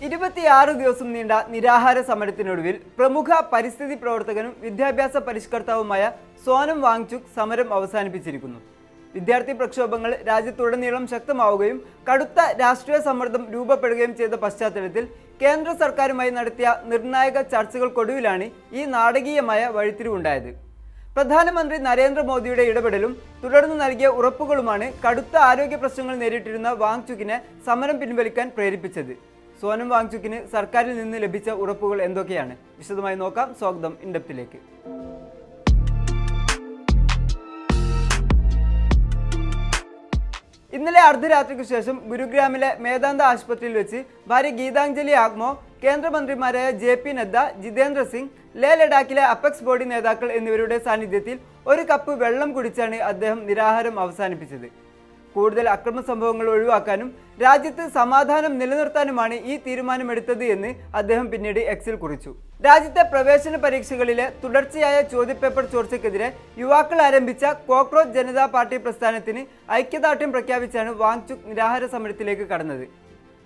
26 ദിവസം നീണ്ട നിരാഹാര സമരത്തിനൊടുവിൽ പ്രമുഖ പരിസ്ഥിതി പ്രവർത്തകനും വിദ്യാഭ്യാസ പരിഷ്കർത്താവുമായ സോനം വാങ്ചുക് സമരം അവസാനിപ്പിച്ചിരിക്കുന്നു. വിദ്യാർത്ഥി പ്രക്ഷോഭങ്ങൾ രാജ്യത്തുടനീളം ശക്തമാവുകയും കടുത്ത രാഷ്ട്രീയ സമ്മർദ്ദം രൂപപ്പെടുകയും ചെയ്ത പശ്ചാത്തലത്തിൽ കേന്ദ്ര സർക്കാരുമായി നടത്തിയ നിർണായക ചർച്ചകൾക്കൊടുവിലാണ് ഈ നാടകീയമായ വഴിത്തിരിവുണ്ടായത്. പ്രധാനമന്ത്രി നരേന്ദ്രമോദിയുടെ ഇടപെടലും തുടർന്ന് നൽകിയ ഉറപ്പുകളുമാണ് കടുത്ത ആരോഗ്യ പ്രശ്നങ്ങൾ നേരിട്ടിരുന്ന വാങ്ചുകിനെ സമരം പിൻവലിക്കാൻ പ്രേരിപ്പിച്ചത്. സോനം വാങ്ചുകിന് സർക്കാരിൽ നിന്ന് ലഭിച്ച ഉറപ്പുകൾ എന്തൊക്കെയാണ്? വിശദമായി നോക്കാം. സ്വാഗതം ഇൻഡെപ്തിലേക്ക്. ഇന്നലെ അർദ്ധരാത്രിക്ക് ശേഷം ഗുരുഗ്രാമിലെ മേദാന്ത ആശുപത്രിയിൽ വെച്ച് ഭാര്യ ഗീതാഞ്ജലി ആഗ്മോ, കേന്ദ്രമന്ത്രിമാരായ JP നദ്ദ, ജിതേന്ദ്ര സിംഗ്, ലേ ലഡാക്കിലെ അപ്പെക്സ് ബോഡി നേതാക്കൾ എന്നിവരുടെ സാന്നിധ്യത്തിൽ ഒരു കപ്പ് വെള്ളം കുടിച്ചാണ് അദ്ദേഹം നിരാഹാരം അവസാനിപ്പിച്ചത്. കൂടുതൽ അക്രമ സംഭവങ്ങൾ ഒഴിവാക്കാനും രാജ്യത്ത് സമാധാനം നിലനിർത്താനുമാണ് ഈ തീരുമാനമെടുത്തത് എന്ന് അദ്ദേഹം പിന്നീട് എക്സിൽ കുറിച്ചു. രാജ്യത്തെ പ്രവേശന പരീക്ഷകളിലെ തുടർച്ചയായ ചോദ്യപേപ്പർ ചോർച്ചയ്ക്കെതിരെ യുവാക്കൾ ആരംഭിച്ച കോക്രോച്ച് ജനതാ പാർട്ടി പ്രസ്ഥാനത്തിന് ഐക്യദാർഢ്യം പ്രഖ്യാപിച്ചാണ് വാങ്ചുക് നിരാഹാര സമരത്തിലേക്ക് കടന്നത്.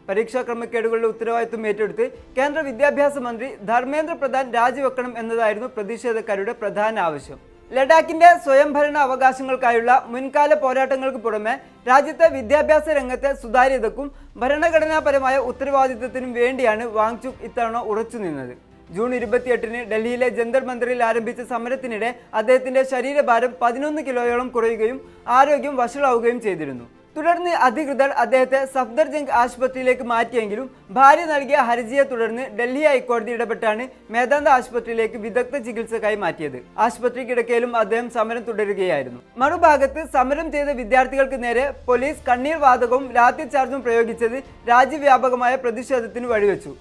പരീക്ഷാ ക്രമക്കേടുകളുടെ ഉത്തരവാദിത്വം ഏറ്റെടുത്ത് കേന്ദ്ര വിദ്യാഭ്യാസ മന്ത്രി ധർമ്മേന്ദ്ര പ്രധാൻ രാജിവെക്കണം എന്നതായിരുന്നു പ്രതിഷേധക്കാരുടെ പ്രധാന ആവശ്യം. ലഡാക്കിന്റെ സ്വയംഭരണ അവകാശങ്ങൾക്കായുള്ള മുൻകാല പോരാട്ടങ്ങൾക്ക് പുറമെ രാജ്യത്തെ വിദ്യാഭ്യാസ രംഗത്തെ സുതാര്യതക്കും ഭരണഘടനാപരമായ ഉത്തരവാദിത്വത്തിനും വേണ്ടിയാണ് വാങ്ചുക് ഇത്തവണ ഉറച്ചുനിന്നത്. ജൂൺ 28-ന് ഡൽഹിയിലെ ജന്തർ മന്ദിറിൽ ആരംഭിച്ച സമരത്തിനിടെ അദ്ദേഹത്തിന്റെ ശരീരഭാരം 11 കിലോയോളം കുറയുകയും ആരോഗ്യം വഷളാവുകയും ചെയ്തിരുന്നു. തുടർന്ന് അധികൃതർ അദ്ദേഹത്തെ സഫ്ദർജംഗ് ആശുപത്രിയിലേക്ക് മാറ്റിയെങ്കിലും ഭാര്യ നൽകിയ ഹർജിയെ തുടർന്ന് ഡൽഹി ഹൈക്കോടതി ഇടപെട്ടാണ് മേദാന്ത ആശുപത്രിയിലേക്ക് വിദഗ്ധ ചികിത്സക്കായി മാറ്റിയത്. ആശുപത്രി കിടക്കയിലും അദ്ദേഹം സമരം തുടരുകയായിരുന്നു. മറുഭാഗത്ത് സമരം ചെയ്ത വിദ്യാർത്ഥികൾക്ക് നേരെ പോലീസ് കണ്ണീർ വാതകവും ലാത്തി ചാർജും പ്രയോഗിച്ചത് രാജ്യവ്യാപകമായ പ്രതിഷേധത്തിന് വഴിവെച്ചു.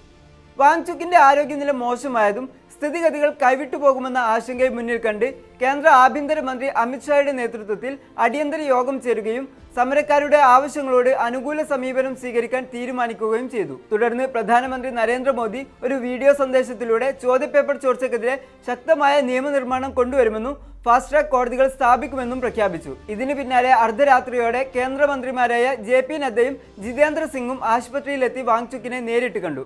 വാങ്ചുക്കിന്റെ ആരോഗ്യനില മോശമായതും സ്ഥിതിഗതികൾ കൈവിട്ടു പോകുമെന്ന ആശങ്കയെ മുന്നിൽ കണ്ട് കേന്ദ്ര ആഭ്യന്തരമന്ത്രി അമിത്ഷായുടെ നേതൃത്വത്തിൽ അടിയന്തര യോഗം ചേരുകയും സമരക്കാരുടെ ആവശ്യങ്ങളോട് അനുകൂല സമീപനം സ്വീകരിക്കാൻ തീരുമാനിക്കുകയും ചെയ്തു. തുടർന്ന് പ്രധാനമന്ത്രി നരേന്ദ്രമോദി ഒരു വീഡിയോ സന്ദേശത്തിലൂടെ ചോദ്യപേപ്പർ ചോർച്ചയ്ക്കെതിരെ ശക്തമായ നിയമനിർമ്മാണം കൊണ്ടുവരുമെന്നും ഫാസ്റ്റ് ട്രാക്ക് കോടതികൾ സ്ഥാപിക്കുമെന്നും പ്രഖ്യാപിച്ചു. ഇതിന് പിന്നാലെ അർദ്ധരാത്രിയോടെ കേന്ദ്രമന്ത്രിമാരായ JP നദ്ദയും ജിതേന്ദ്ര സിംഗും ആശുപത്രിയിലെത്തി വാങ്ചുക്കിനെ നേരിട്ട് കണ്ടു.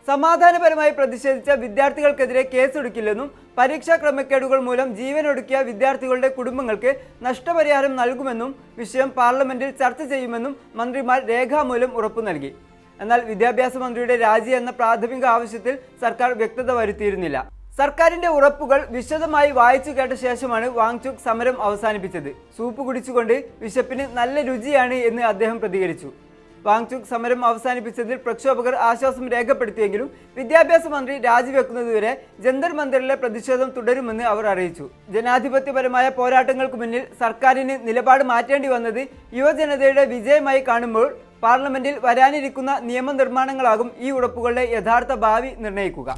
സമാധാനപരമായി പ്രതിഷേധിച്ച വിദ്യാർത്ഥികൾക്കെതിരെ കേസെടുക്കില്ലെന്നും പരീക്ഷാ ക്രമക്കേടുകൾ മൂലം ജീവനൊടുക്കിയ വിദ്യാർത്ഥികളുടെ കുടുംബങ്ങൾക്ക് നഷ്ടപരിഹാരം നൽകുമെന്നും വിഷയം പാർലമെന്റിൽ ചർച്ച ചെയ്യുമെന്നും മന്ത്രിമാർ രേഖാമൂലം ഉറപ്പു നൽകി. എന്നാൽ വിദ്യാഭ്യാസ മന്ത്രിയുടെ രാജി എന്ന പ്രാഥമിക ആവശ്യത്തിൽ സർക്കാർ വ്യക്തത വരുത്തിയിരുന്നില്ല. സർക്കാരിന്റെ ഉറപ്പുകൾ വിശദമായി വായിച്ചു കേട്ട ശേഷമാണ് വാങ്ചുക് സമരം അവസാനിപ്പിച്ചത്. സൂപ്പ് കുടിച്ചുകൊണ്ട് വിശപ്പിന് നല്ല രുചിയാണ് എന്ന് അദ്ദേഹം പ്രതികരിച്ചു. വാങ്ചുക് സമരം അവസാനിപ്പിച്ചതിൽ പ്രക്ഷോഭകർ ആശ്വാസം രേഖപ്പെടുത്തിയെങ്കിലും വിദ്യാഭ്യാസ മന്ത്രി രാജിവെക്കുന്നതുവരെ ജന്തർ മന്ദിറിലെ പ്രതിഷേധം തുടരുമെന്ന് അവർ അറിയിച്ചു. ജനാധിപത്യപരമായ പോരാട്ടങ്ങൾക്ക് മുന്നിൽ സർക്കാരിന് നിലപാട് മാറ്റേണ്ടി വന്നത് യുവജനതയുടെ വിജയമായി കാണുമ്പോൾ പാർലമെന്റിൽ വരാനിരിക്കുന്ന നിയമനിർമ്മാണങ്ങളാകും ഈ ഉറപ്പുകളുടെ യഥാർത്ഥ ഭാവി നിർണ്ണയിക്കുക.